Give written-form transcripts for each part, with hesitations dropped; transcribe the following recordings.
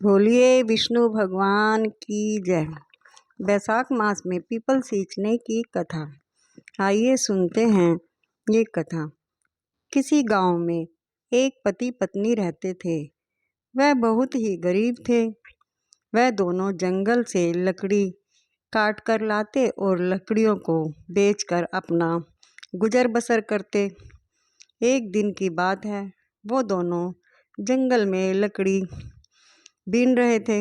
बोलिए विष्णु भगवान की जय। बैसाख मास में पीपल सींचने की कथा। आइए सुनते हैं ये कथा। किसी गांव में एक पति पत्नी रहते थे। वह बहुत ही गरीब थे। वह दोनों जंगल से लकड़ी काट कर लाते और लकड़ियों को बेचकर अपना गुजर बसर करते। एक दिन की बात है, वो दोनों जंगल में लकड़ी बीन रहे थे।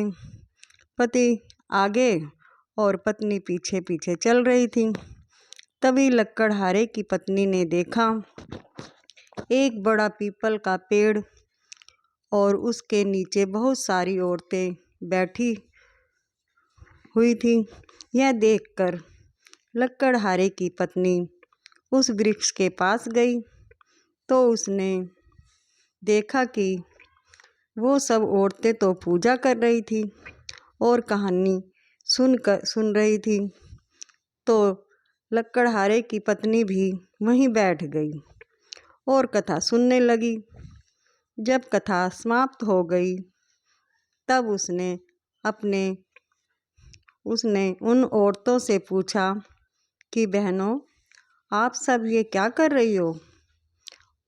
पति आगे और पत्नी पीछे पीछे चल रही थी। तभी लकड़हारे की पत्नी ने देखा एक बड़ा पीपल का पेड़ और उसके नीचे बहुत सारी औरतें बैठी हुई थी। यह देखकर लकड़हारे की पत्नी उस वृक्ष के पास गई तो उसने देखा कि वो सब औरतें तो पूजा कर रही थी और कहानी सुन रही थी। तो लकड़हारे की पत्नी भी वहीं बैठ गई और कथा सुनने लगी। जब कथा समाप्त हो गई तब उसने उन औरतों से पूछा कि बहनों, आप सब ये क्या कर रही हो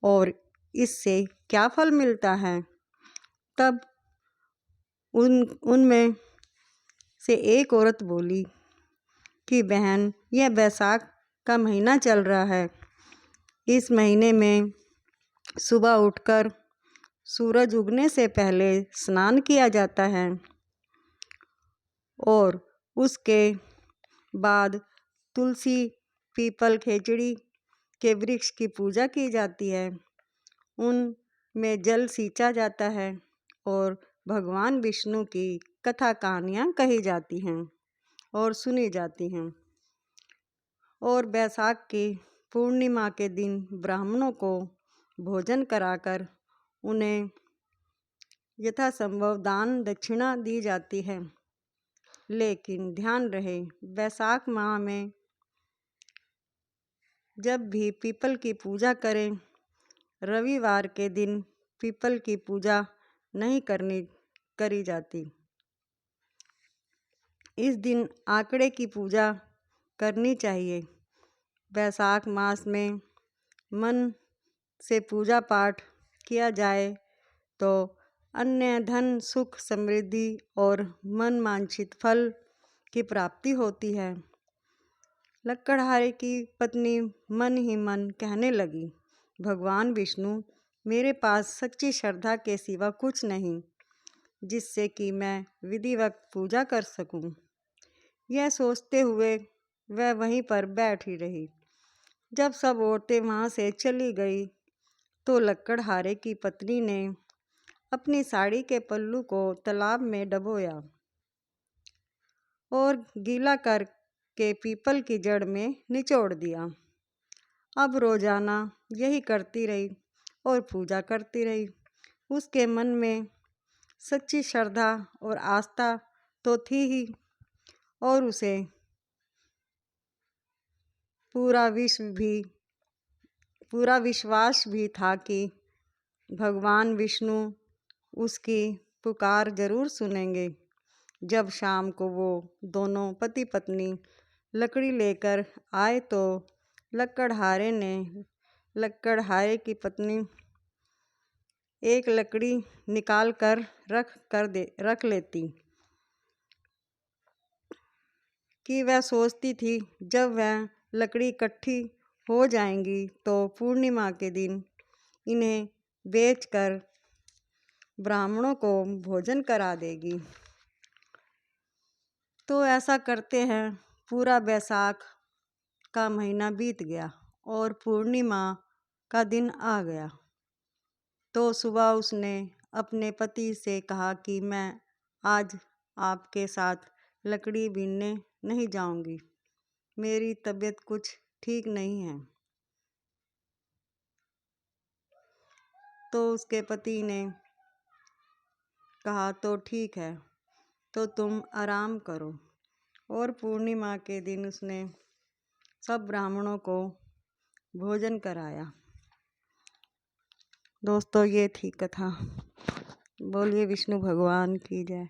और इससे क्या फल मिलता है। तब उनमें से एक औरत बोली कि बहन, यह बैसाख का महीना चल रहा है। इस महीने में सुबह उठकर सूरज उगने से पहले स्नान किया जाता है और उसके बाद तुलसी, पीपल, खेजड़ी के वृक्ष की पूजा की जाती है। उनमें जल सींचा जाता है और भगवान विष्णु की कथा कहानियाँ कही जाती हैं और सुनी जाती हैं। और बैसाख की पूर्णिमा के दिन ब्राह्मणों को भोजन कराकर उन्हें यथासंभव दान दक्षिणा दी जाती है। लेकिन ध्यान रहे, बैसाख माह में जब भी पीपल की पूजा करें, रविवार के दिन पीपल की पूजा नहीं करी जाती। इस दिन आंकड़े की पूजा करनी चाहिए। बैसाख मास में मन से पूजा पाठ किया जाए तो अन्य धन, सुख, समृद्धि और मन वांछित फल की प्राप्ति होती है। लकड़हारे की पत्नी मन ही मन कहने लगी, भगवान विष्णु, मेरे पास सच्ची श्रद्धा के सिवा कुछ नहीं जिससे कि मैं विधिवत पूजा कर सकूं। यह सोचते हुए वह वहीं पर बैठी रही। जब सब औरतें वहाँ से चली गई तो लकड़हारे की पत्नी ने अपनी साड़ी के पल्लू को तालाब में डुबोया और गीला करके पीपल की जड़ में निचोड़ दिया। अब रोजाना यही करती रही और पूजा करती रही। उसके मन में सच्ची श्रद्धा और आस्था तो थी ही और उसे पूरा विश्वास भी था कि भगवान विष्णु उसकी पुकार जरूर सुनेंगे। जब शाम को वो दोनों पति पत्नी लकड़ी लेकर आए तो लकड़हारे की पत्नी एक लकड़ी निकाल कर रख लेती कि वह सोचती थी जब वह लकड़ी इकट्ठी हो जाएंगी तो पूर्णिमा के दिन इन्हें बेचकर ब्राह्मणों को भोजन करा देगी। तो ऐसा करते हैं पूरा बैसाख का महीना बीत गया और पूर्णिमा का दिन आ गया। तो सुबह उसने अपने पति से कहा कि मैं आज आपके साथ लकड़ी बीनने नहीं जाऊंगी, मेरी तबीयत कुछ ठीक नहीं है। तो उसके पति ने कहा तो ठीक है, तो तुम आराम करो। और पूर्णिमा के दिन उसने सब ब्राह्मणों को भोजन कराया। दोस्तों, ये थी कथा। बोलिए विष्णु भगवान की जय।